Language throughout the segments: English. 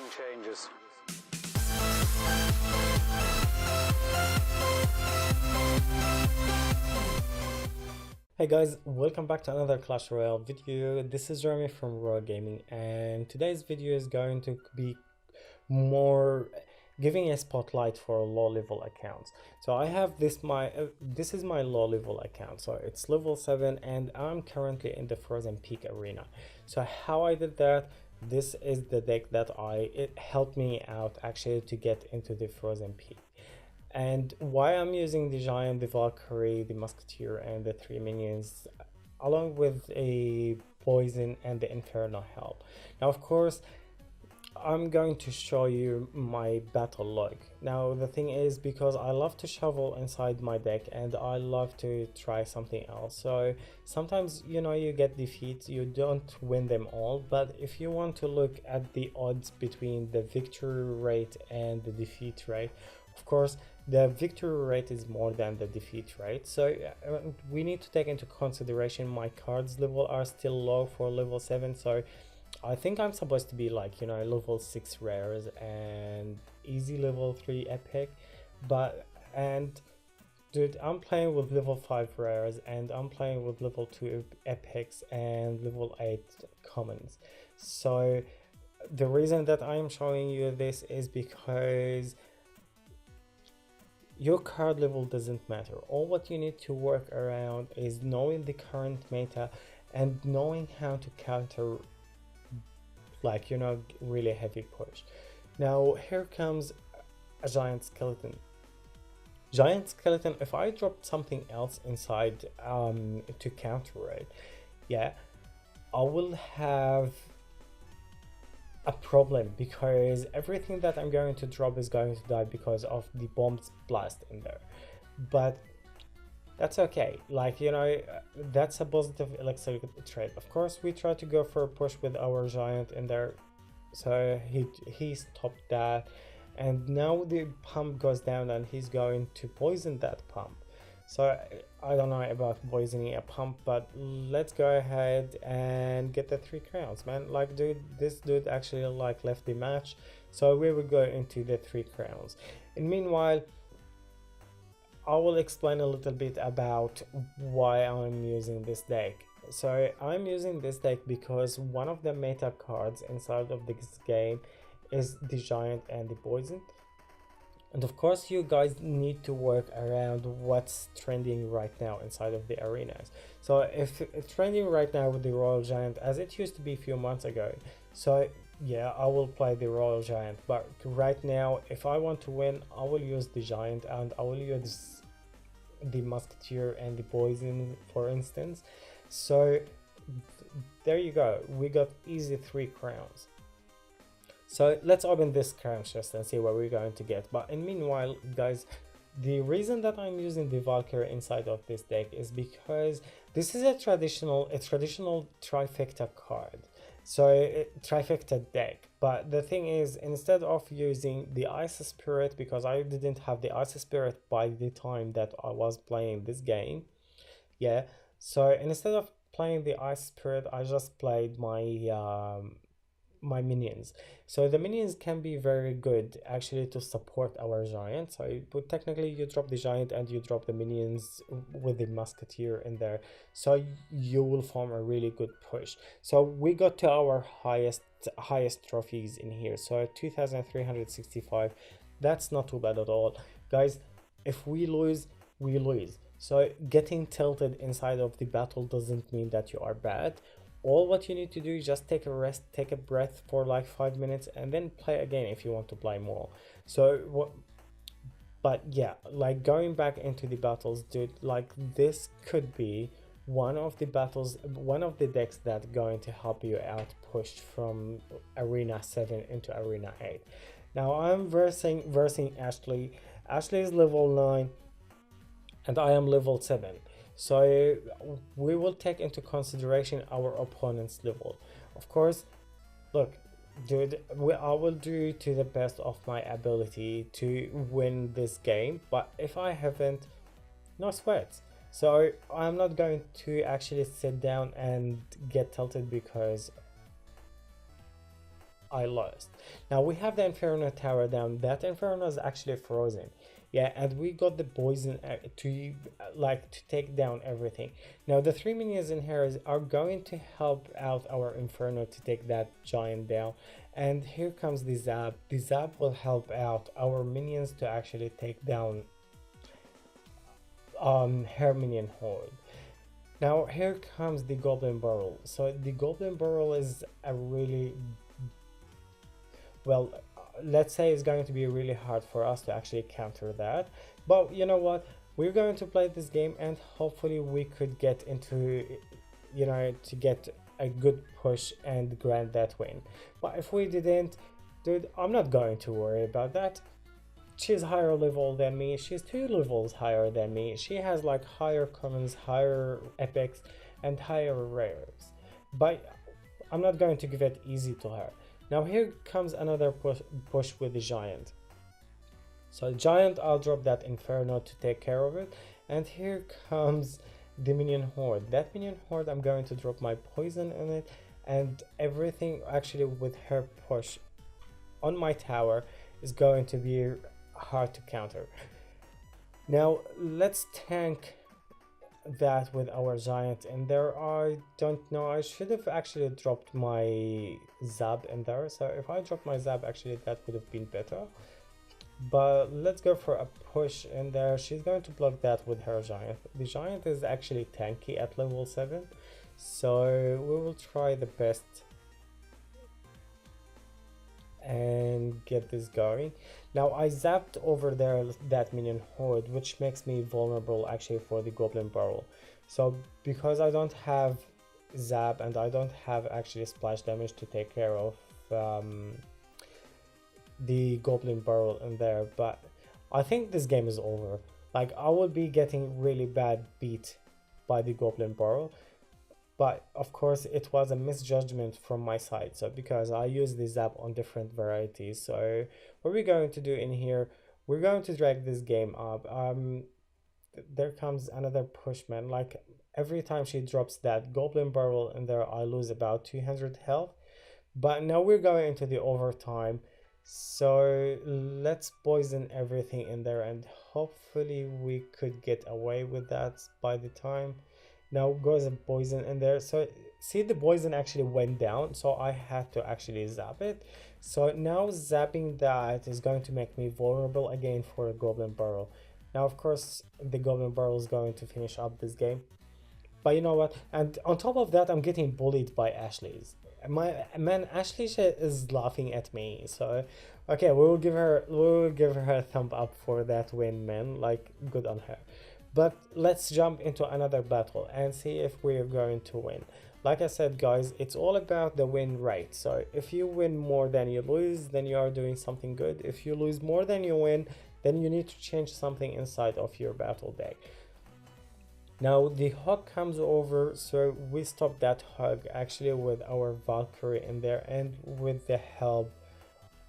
Nothing changes. Hey guys, welcome back to another Clash Royale video. This is Jeremy from Royale Gaming, and today's video is going to be more giving a spotlight for low level accounts. So I have this is my low level account, so it's level 7 and I'm currently in the Frozen Peak arena. So how I did that, this is the deck that it helped me out actually to get into the Frozen Peak. And why I'm using the Giant, the Valkyrie, the Musketeer and the 3 minions along with a Poison and the Inferno Help. Now of course I'm going to show you my battle log. Now the thing is, because I love to shuffle inside my deck and I love to try something else, so sometimes you get defeats, you don't win them all, but if you want to look at the odds between the victory rate and the defeat rate, of course the victory rate is more than the defeat rate, so we need to take into consideration my cards level are still low for level 7, so I think I'm supposed to be like level 6 rares and easy level 3 epic, and dude, I'm playing with level 5 rares and I'm playing with level 2 epics and level 8 commons. So the reason that I'm showing you this is because your card level doesn't matter. All what you need to work around is knowing the current meta and knowing how to counter really heavy push. Now here comes a giant skeleton. If I drop something else inside to counter it, yeah, I will have a problem because everything that I'm going to drop is going to die because of the bombs blast in there. But that's okay, that's a positive elixir trade. Of course we try to go for a push with our giant in there, so he stopped that, and now the pump goes down and he's going to poison that pump. So I don't know about poisoning a pump, but let's go ahead and get the 3 crowns, man. Dude, this dude actually left the match, so we will go into the 3 crowns. And meanwhile I will explain a little bit about why I'm using this deck. So I'm using this deck because one of the meta cards inside of this game is the Giant and the Poison. And of course you guys need to work around what's trending right now inside of the arenas. So if it's trending right now with the Royal Giant as it used to be a few months ago, so yeah, I will play the Royal Giant, but right now if I want to win I will use the Giant and I will use the Musketeer and the Poison for instance. So there you go, we got easy 3 crowns. So let's open this crown chest and see what we're going to get. But in meanwhile guys, the reason that I'm using the Valkyrie inside of this deck is because this is a traditional trifecta card, so trifecta deck. But the thing is, instead of using the Ice Spirit, because I didn't have the Ice Spirit by the time that I was playing this game, yeah, so instead of playing the Ice Spirit I just played my minions. So the minions can be very good actually to support our giant. So but technically you drop the giant and you drop the minions with the Musketeer in there, so you will form a really good push. So we got to our highest trophies in here, so 2365. That's not too bad at all guys. If we lose, we lose. So getting tilted inside of the battle doesn't mean that you are bad. All what you need to do is just take a rest, take a breath for like 5 minutes and then play again if you want to play more. So but yeah, going back into the battles, dude, this could be one of the decks that going to help you out push from arena 7 into arena 8. Now I'm versing Ashley. Ashley is level 9 and I am level 7. So we will take into consideration our opponent's level. Of course, look, dude, I will do to the best of my ability to win this game, but if I haven't, no sweats. So I'm not going to actually sit down and get tilted because I lost. Now we have the Inferno tower down. That Inferno is actually frozen. Yeah, and we got the poison to like to take down everything. Now the three minions in here are going to help out our Inferno to take that giant down. And here comes the Zap. The Zap will help out our minions to actually take down her minion horde. Now here comes the Goblin Barrel. So the Goblin Barrel is a really, well, let's say it's going to be really hard for us to actually counter that. But you know what? We're going to play this game and hopefully we could get into, you know, to get a good push and grant that win. But if we didn't, dude, I'm not going to worry about that. She's higher level than me. She's 2 levels higher than me. She has like higher commons, higher epics, and higher rares. But I'm not going to give it easy to her. Now here comes another push with the giant. So giant, I'll drop that Inferno to take care of it. And here comes the minion horde. That minion horde, I'm going to drop my poison in it, and everything actually with her push on my tower is going to be hard to counter. Now let's tank that with our giant in there. I don't know, I should have actually dropped my Zab in there. So if I dropped my Zab, actually that would have been better. But let's go for a push in there. She's going to block that with her giant. The giant is actually tanky at level 7, so we will try the best and get this going. Now I zapped over there that minion horde, which makes me vulnerable actually for the Goblin Barrel. So because I don't have zap and I don't have actually splash damage to take care of the Goblin Barrel in there, but I think this game is over. Like, I will be getting really bad beat by the Goblin Barrel, but of course it was a misjudgment from my side. So because I use the zap on different varieties, so what we're going to do in here, we're going to drag this game up. There comes another pushman. Like, every time she drops that Goblin Barrel in there, I lose about 200 health. But now we're going into the overtime, so let's poison everything in there and hopefully we could get away with that by the time. Now goes a poison in there. So see, the poison actually went down, so I had to actually zap it. So now zapping that is going to make me vulnerable again for a Goblin Barrel. Now of course the Goblin Barrel is going to finish up this game. But you know what? And on top of that, I'm getting bullied by Ashley's. My man, Ashley is laughing at me. So, okay, we will give her a thumb up for that win, man. Like, good on her. But let's jump into another battle and see if we are going to win. Like I said, guys, it's all about the win rate. So if you win more than you lose, then you are doing something good. If you lose more than you win, then you need to change something inside of your battle deck. Now the hug comes over, so we stop that hug actually with our Valkyrie in there and with the help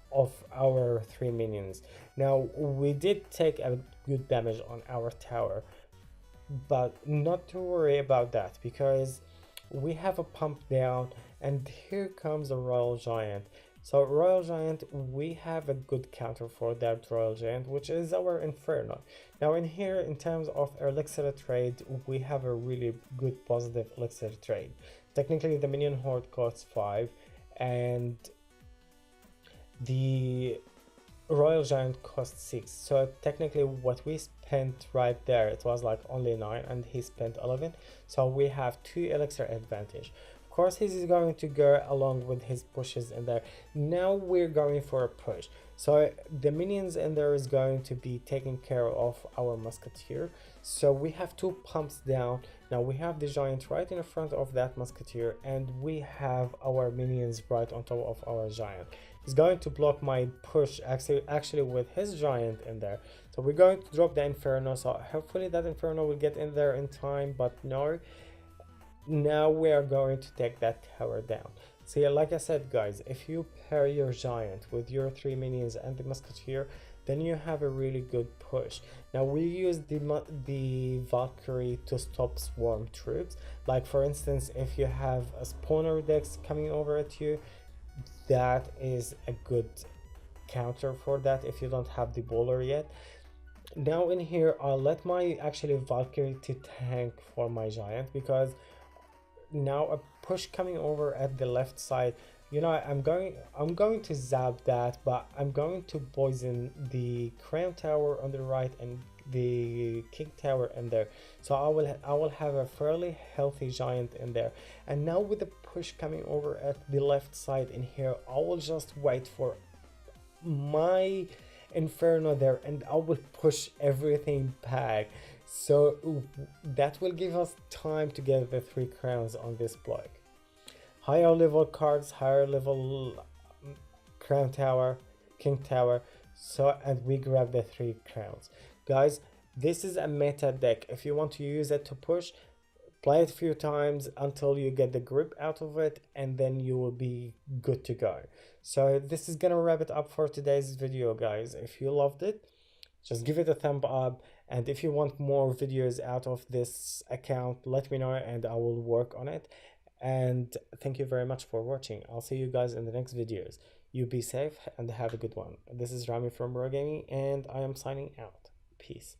of our 3 minions. Now we did take a good damage on our tower, but not to worry about that because we have a pump down, and here comes a Royal Giant. So Royal Giant, we have a good counter for that Royal Giant, which is our Inferno. Now in here, in terms of elixir trade, we have a really good positive elixir trade. Technically the minion horde costs 5 and the Royal Giant costs 6. So technically what we spent right there, it was like only 9 and he spent 11. So we have 2 elixir advantage. Of course he's going to go along with his pushes in there. Now we're going for a push, so the minions in there is going to be taking care of our musketeer. So we have 2 pumps down. Now we have the giant right in front of that musketeer, and we have our minions right on top of our giant. He's going to block my push actually with his giant in there. So we're going to drop the Inferno, so hopefully that Inferno will get in there in time, but no. Now we are going to take that tower down. See, like I said, guys, if you pair your giant with your 3 minions and the musketeer, then you have a really good push. Now we use the Valkyrie to stop swarm troops. Like for instance, if you have a spawner decks coming over at you, that is a good counter for that if you don't have the bowler yet. Now in here I'll let my actually Valkyrie to tank for my giant, because now a push coming over at the left side, you know, I'm going to zap that, but I'm going to poison the crown tower on the right and the king tower in there. So I will have a fairly healthy giant in there. And now with the push coming over at the left side in here, I will just wait for my inferno there and I will push everything back. So that will give us time to get the 3 crowns on this block. Higher level cards, higher level crown tower, king tower. So, and we grab the 3 crowns. Guys, this is a meta deck. If you want to use it to push, play it a few times until you get the grip out of it, and then you will be good to go. So this is gonna wrap it up for today's video, guys. If you loved it, just give it a thumb up, and if you want more videos out of this account, let me know and I will work on it. And thank you very much for watching. I'll see you guys in the next videos. You be safe and have a good one. This is Rami from Royale Gaming, and I am signing out. Peace.